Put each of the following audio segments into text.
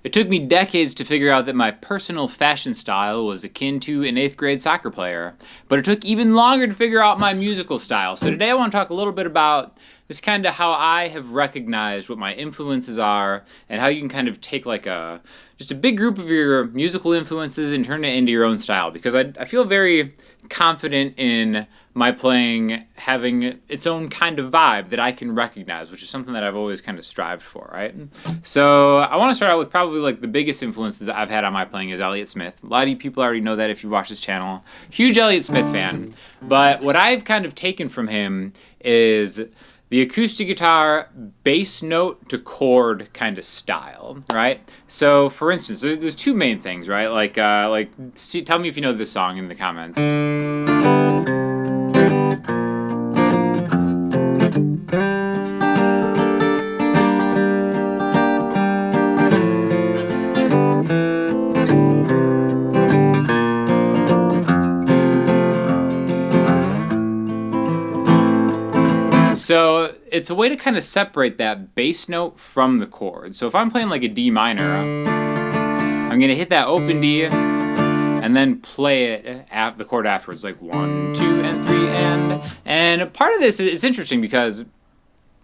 It took me decades to figure out that my personal fashion style was akin to an 8th grade soccer player, but it took even longer to figure out my musical style. So today I want to talk a little bit about just kind of how I have recognized what my influences are and how you can kind of take like just a big group of your musical influences and turn it into your own style, because I feel very confident in my playing having its own kind of vibe that I can recognize, which is something that I've always kind of strived for, right? So I want to start out with probably like the biggest influences I've had on my playing is Elliott Smith. A lot of you people already know that if you watch this channel. Huge Elliott Smith fan. But what I've kind of taken from him is the acoustic guitar bass note to chord kind of style, right? So for instance, there's two main things, right? Tell me if you know this song in the comments. So it's a way to kind of separate that bass note from the chord. So if I'm playing like a D minor, I'm gonna hit that open D and then play it at the chord afterwards, like 1, 2, and 3, and part of this is interesting because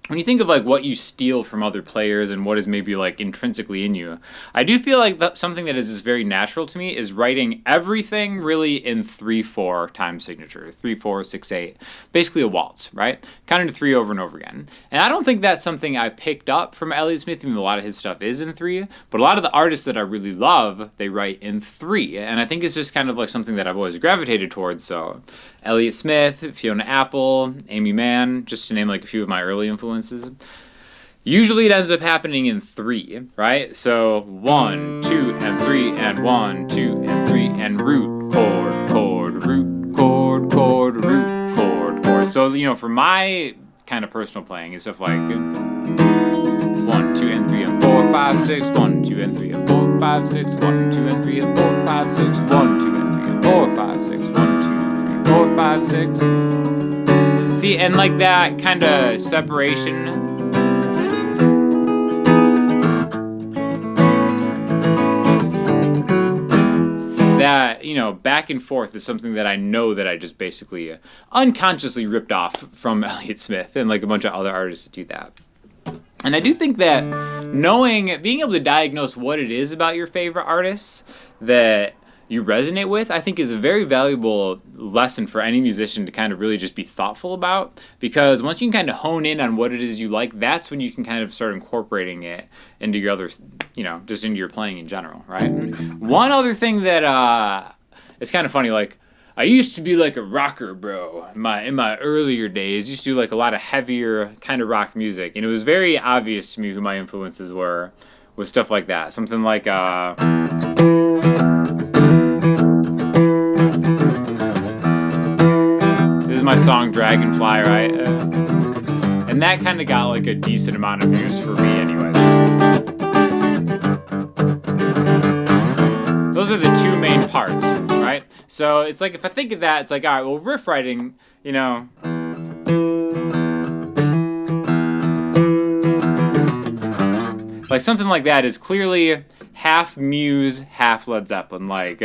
when you think of like what you steal from other players and what is maybe like intrinsically in you, I do feel like something that is just very natural to me is writing everything really in 3/4 time signature, 3/4, 6/8, basically a waltz, right? Counting to 3 over and over again. And I don't think that's something I picked up from Elliott Smith, even though a lot of his stuff is in 3, but a lot of the artists that I really love, they write in 3, and I think it's just kind of like something that I've always gravitated towards. So Elliott Smith, Fiona Apple, Amy Mann, just to name like a few of my early influences. Usually it ends up happening in 3, right? So 1, 2, and 3, and 1, 2, and 3, and root, chord, chord, root, chord, chord, root, chord, chord. So, you know, for my kind of personal playing, it's stuff like 1, 2, and 3, and 4, 5, 6, 1, 2, and 3, and 4, 5, 6, 1, 2, and 3, and 4, 5, 6, 1, 2, and 3, and 4, 5, 6, 1, 2, 3, 4, 5, 6. See, and like that kind of separation. That, you know, back and forth is something that I know that I just basically unconsciously ripped off from Elliott Smith and like a bunch of other artists that do that. And I do think that being able to diagnose what it is about your favorite artists that you resonate with, I think is a very valuable lesson for any musician to kind of really just be thoughtful about, because once you can kind of hone in on what it is you like, that's when you can kind of start incorporating it into your other, you know, just into your playing in general, right? One other thing that it's kind of funny, like I used to be like a rocker, bro. In my earlier days, used to do like a lot of heavier kind of rock music, and it was very obvious to me who my influences were with stuff like that. Something like my song Dragonfly, right? And that kind of got like a decent amount of views for me anyway. Those are the two main parts, right? So it's like, if I think of that, it's like, all right, well, riff writing, you know, like something like that is clearly half Muse, half Led Zeppelin, like.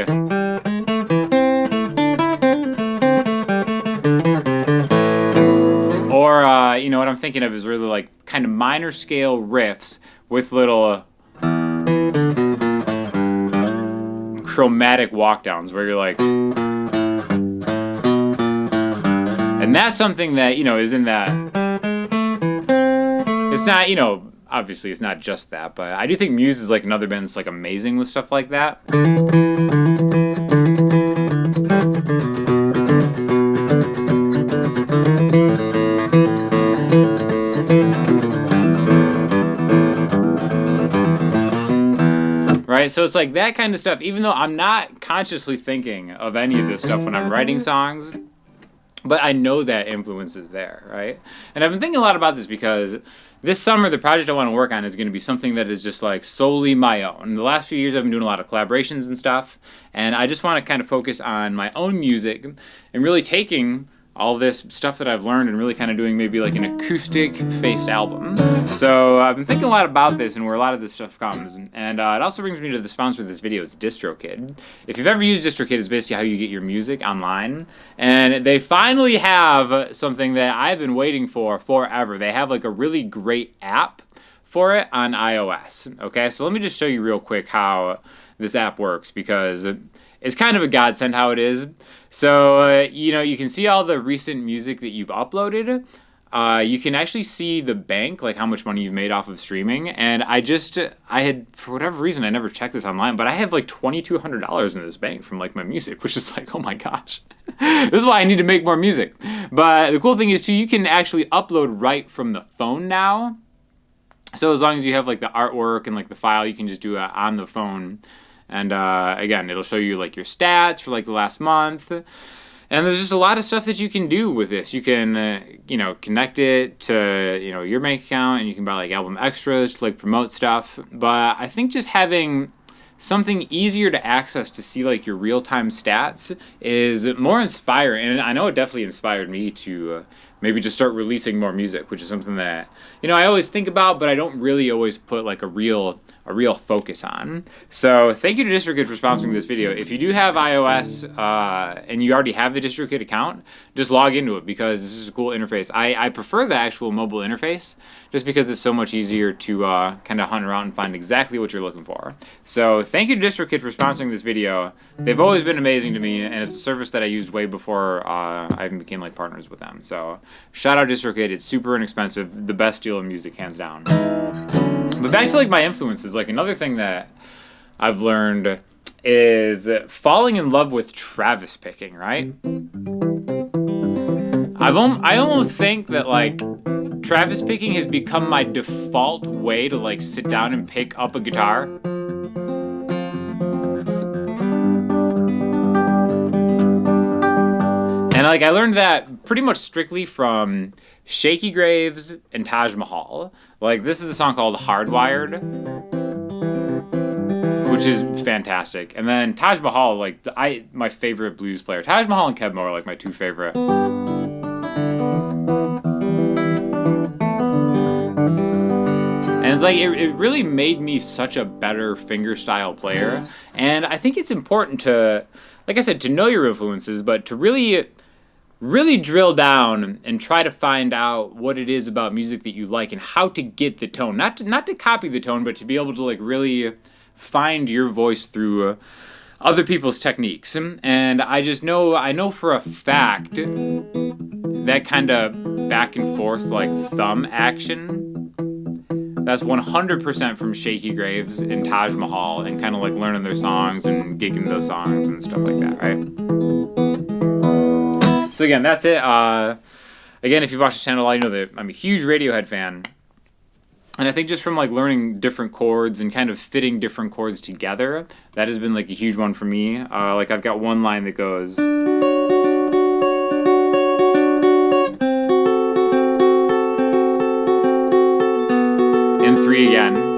Or, you know, what I'm thinking of is really like kind of minor scale riffs with little chromatic walkdowns where you're like, and that's something that, you know, is in that. It's not, you know, obviously it's not just that, but I do think Muse is like another band that's like amazing with stuff like that. Right? So it's like that kind of stuff, even though I'm not consciously thinking of any of this stuff when I'm writing songs, but I know that influence is there, right? And I've been thinking a lot about this because this summer, the project I want to work on is going to be something that is just like solely my own. In the last few years, I've been doing a lot of collaborations and stuff, and I just want to kind of focus on my own music and really taking all this stuff that I've learned and really kind of doing maybe like an acoustic faced album. So I've been thinking a lot about this and where a lot of this stuff comes. And it also brings me to the sponsor of this video. It's DistroKid. If you've ever used DistroKid, it's basically how you get your music online. And they finally have something that I've been waiting for forever. They have like a really great app for it on iOS. Okay, so let me just show you real quick how this app works, because it's kind of a godsend how it is. So, you can see all the recent music that you've uploaded. You can actually see the bank, like how much money you've made off of streaming. And I had, for whatever reason, I never checked this online, but I have like $2,200 in this bank from like my music, which is like, oh my gosh, this is why I need to make more music. But the cool thing is too, you can actually upload right from the phone now. So as long as you have like the artwork and like the file, you can just do it on the phone. And again, it'll show you like your stats for like the last month. And there's just a lot of stuff that you can do with this. You can, connect it to, your bank account, and you can buy like album extras to like promote stuff. But I think just having something easier to access to see like your real-time stats is more inspiring. And I know it definitely inspired me to maybe just start releasing more music, which is something that, I always think about, but I don't really always put like a real focus on. So thank you to DistroKid for sponsoring this video. If you do have iOS and you already have the DistroKid account, just log into it, because this is a cool interface. I prefer the actual mobile interface just because it's so much easier to kind of hunt around and find exactly what you're looking for. So thank you to DistroKid for sponsoring this video. They've always been amazing to me, and it's a service that I used way before I even became like partners with them. So shout out DistroKid. It's super inexpensive, the best deal in music, hands down. But back to like my influences, like another thing that I've learned is falling in love with Travis picking, right? I almost think that like Travis picking has become my default way to like sit down and pick up a guitar. And like I learned that pretty much strictly from Shaky Graves and Taj Mahal. Like this is a song called Hardwired, which is fantastic. And then Taj Mahal, like my favorite blues player. Taj Mahal and Keb Mo are like my two favorite. And it's like it really made me such a better fingerstyle player. And I think it's important to, like I said, to know your influences, but to really drill down and try to find out what it is about music that you like and how to get the tone. Not to copy the tone, but to be able to like really find your voice through other people's techniques. And I know for a fact that kind of back and forth like thumb action, that's 100% from Shaky Graves and Taj Mahal, and kind of like learning their songs and gigging those songs and stuff like that, right? So again, that's it. Again, if you've watched the channel, I know that I'm a huge Radiohead fan. And I think just from like learning different chords and kind of fitting different chords together, that has been like a huge one for me. Like I've got one line that goes... in 3 again.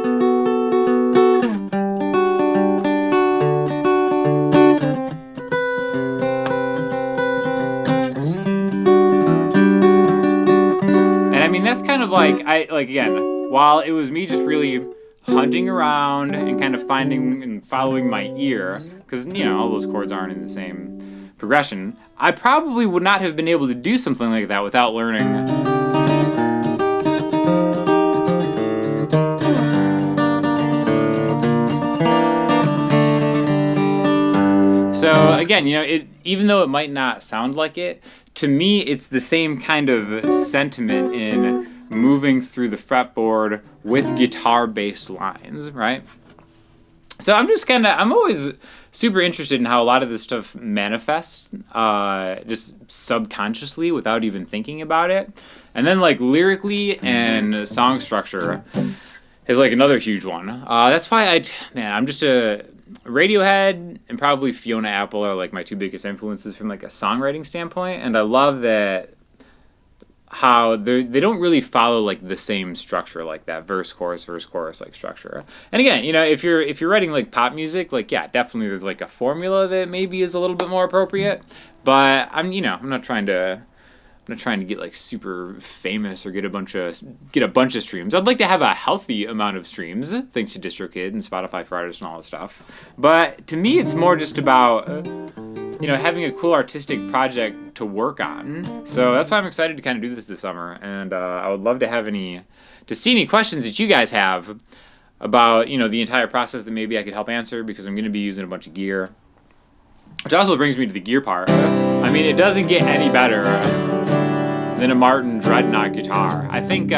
That's kind of like, again, while it was me just really hunting around and kind of finding and following my ear, because, all those chords aren't in the same progression, I probably would not have been able to do something like that without learning. So again, even though it might not sound like it, to me, it's the same kind of sentiment in moving through the fretboard with guitar-based lines, right? So I'm always super interested in how a lot of this stuff manifests, just subconsciously without even thinking about it. And then like lyrically and song structure is like another huge one. That's why I'm just a... Radiohead and probably Fiona Apple are like my two biggest influences from like a songwriting standpoint, and I love that how they don't really follow like the same structure, like that verse chorus like structure. And again, if you're writing like pop music, like yeah, definitely there's like a formula that maybe is a little bit more appropriate, but I'm not trying to not trying to get like super famous or get a bunch of streams. I'd like to have a healthy amount of streams, thanks to DistroKid and Spotify for Artists and all that stuff. But to me, it's more just about having a cool artistic project to work on. So that's why I'm excited to kind of do this summer, and I would love to see any questions that you guys have about the entire process that maybe I could help answer, because I'm going to be using a bunch of gear. Which also brings me to the gear part. I mean, it doesn't get any better than a Martin Dreadnought guitar. I think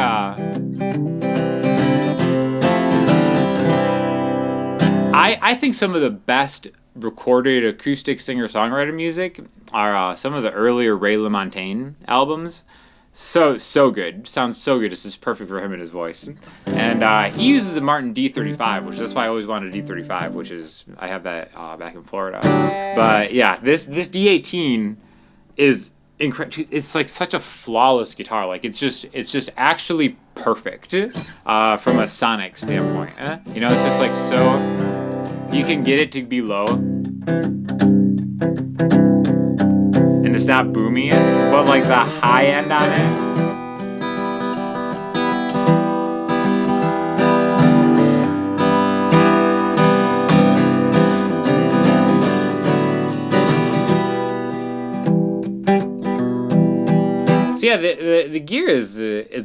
I think some of the best recorded acoustic singer-songwriter music are some of the earlier Ray LaMontagne albums. So good. Sounds so good. It's just perfect for him and his voice. And he uses a Martin D35, which that's why I always wanted a D35, which is, I have that back in Florida. But yeah, this D18 is incredible. It's like such a flawless guitar. Like it's just actually perfect from a sonic standpoint. It's just like so, you can get it to be low. And it's not boomy, but like the high end on it. So yeah, the gear is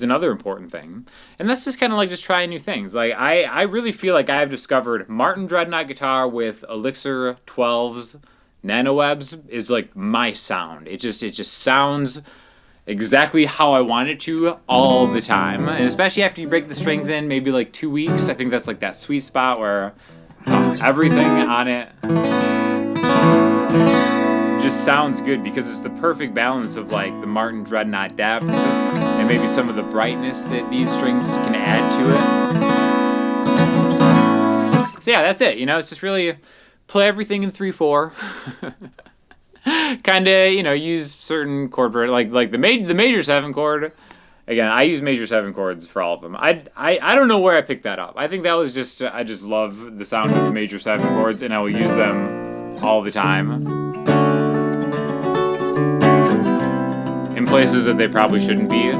another important thing, and that's just kind of like just trying new things. Like I really feel like I have discovered Martin Dreadnought guitar with Elixir 12s. Nanowebs is like my sound. It just sounds exactly how I want it to all the time, and especially after you break the strings in maybe like 2 weeks. I think that's like that sweet spot where everything on it just sounds good, because it's the perfect balance of like the Martin Dreadnought depth and maybe some of the brightness that these strings can add to it. So yeah, that's it. It's just really play everything in 3/4. Kind of, use certain chord like the major 7 chord. Again, I use major 7 chords for all of them. I don't know where I picked that up. I think that was just I just love the sound of major 7 chords, and I will use them all the time in places that they probably shouldn't be.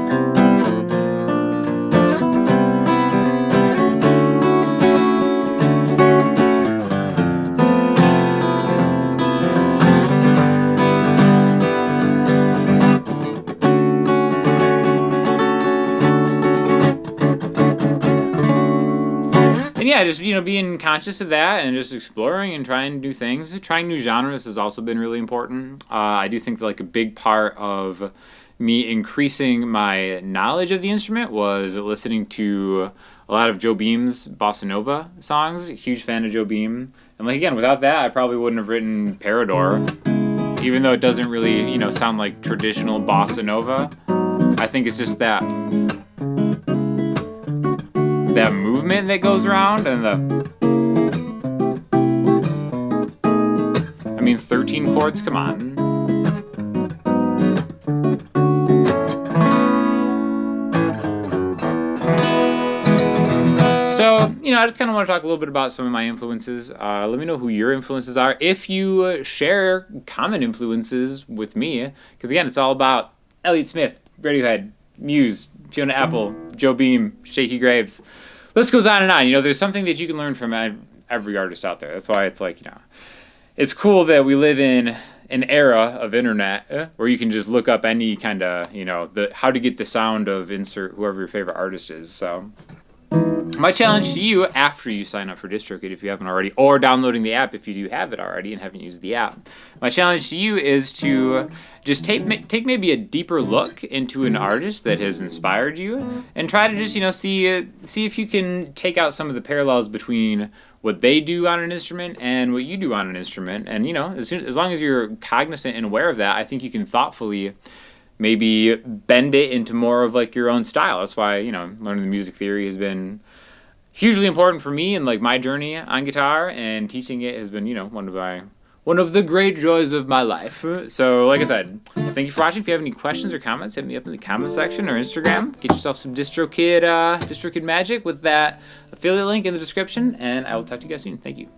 And yeah, just being conscious of that and just exploring and trying new things. Trying new genres has also been really important. I do think that like a big part of me increasing my knowledge of the instrument was listening to a lot of Joe Beam's bossa nova songs. Huge fan of Joe Beam. And like again, without that, I probably wouldn't have written Parador, even though it doesn't really sound like traditional bossa nova. I think it's just that movement that goes around, and 13 chords, come on. So, I just kind of want to talk a little bit about some of my influences. Let me know who your influences are. If you share common influences with me, because again, it's all about Elliott Smith, Radiohead, Muse, Fiona Apple, Joe Beam, Shaky Graves. List goes on and on. There's something that you can learn from every artist out there. That's why it's like, it's cool that we live in an era of internet where you can just look up any kind of, how to get the sound of insert whoever your favorite artist is. So my challenge to you, after you sign up for DistroKid if you haven't already, or downloading the app if you do have it already and haven't used the app, my challenge to you is to just take maybe a deeper look into an artist that has inspired you, and try to just see if you can take out some of the parallels between what they do on an instrument and what you do on an instrument. And as long as you're cognizant and aware of that, I think you can thoughtfully maybe bend it into more of like your own style. That's why learning the music theory has been hugely important for me and like my journey on guitar, and teaching it has been one of the great joys of my life. So like I said, thank you for watching. If you have any questions or comments, hit me up in the comment section or Instagram. Get yourself some DistroKid magic with that affiliate link in the description, and I will talk to you guys soon. Thank you.